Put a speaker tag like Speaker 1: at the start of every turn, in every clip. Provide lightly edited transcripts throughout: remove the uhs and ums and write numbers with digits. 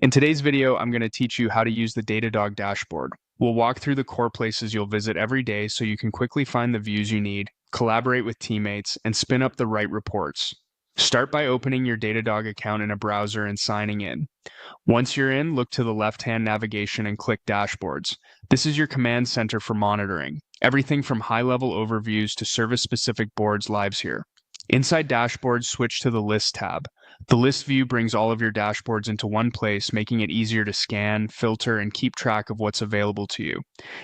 Speaker 1: In today's video, I'm going to teach you how to use the Datadog dashboard. We'll walk through the core places you'll visit every day so you can quickly find the views you need, collaborate with teammates, and spin up the right reports. Start by opening your Datadog account in a browser and signing in. Once you're in, look to the left-hand navigation and click Dashboards. This is your command center for monitoring. Everything from high-level overviews to service-specific boards lives here. Inside Dashboards, switch to the List tab. The list view brings all of your dashboards into one place, making it easier to scan, filter, and keep track of what's available to you.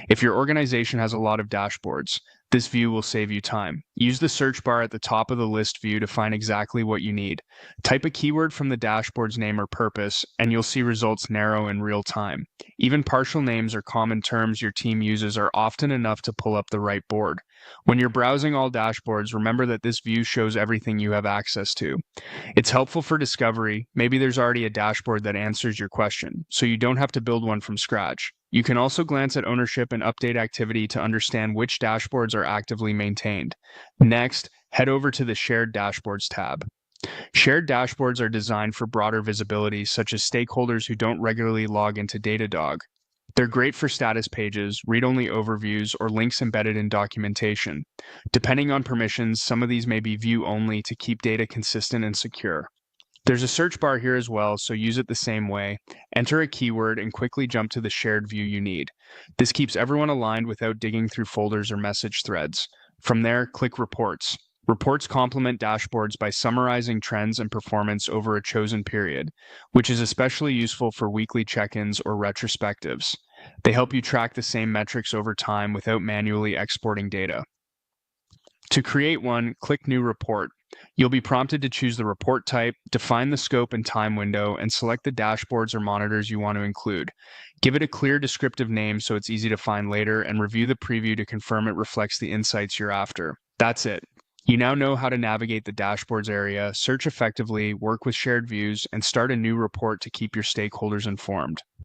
Speaker 1: If your organization has a lot of dashboards, this view will save you time. Use the search bar at the top of the list view to find exactly what you need. Type a keyword from the dashboard's name or purpose, and you'll see results narrow in real time. Even partial names or common terms your team uses are often enough to pull up the right board. When you're browsing all dashboards, remember that this view shows everything you have access to. It's helpful for discovery. Maybe there's already a dashboard that answers your question, so you don't have to build one from scratch. You can also glance at ownership and update activity to understand which dashboards are actively maintained. Next, head over to the Shared Dashboards tab. Shared dashboards are designed for broader visibility, such as stakeholders who don't regularly log into Datadog. They're great for status pages, read-only overviews, or links embedded in documentation. Depending on permissions, some of these may be view-only to keep data consistent and secure. There's a search bar here as well, so use it the same way. Enter a keyword and quickly jump to the shared view you need. This keeps everyone aligned without digging through folders or message threads. From there, click Reports. Reports complement dashboards by summarizing trends and performance over a chosen period, which is especially useful for weekly check-ins or retrospectives. They help you track the same metrics over time without manually exporting data. To create one, click New Report. You'll be prompted to choose the report type, define the scope and time window, and select the dashboards or monitors you want to include. Give it a clear descriptive name so it's easy to find later, and review the preview to confirm it reflects the insights you're after. That's it. You now know how to navigate the dashboards area, search effectively, work with shared views, and start a new report to keep your stakeholders informed.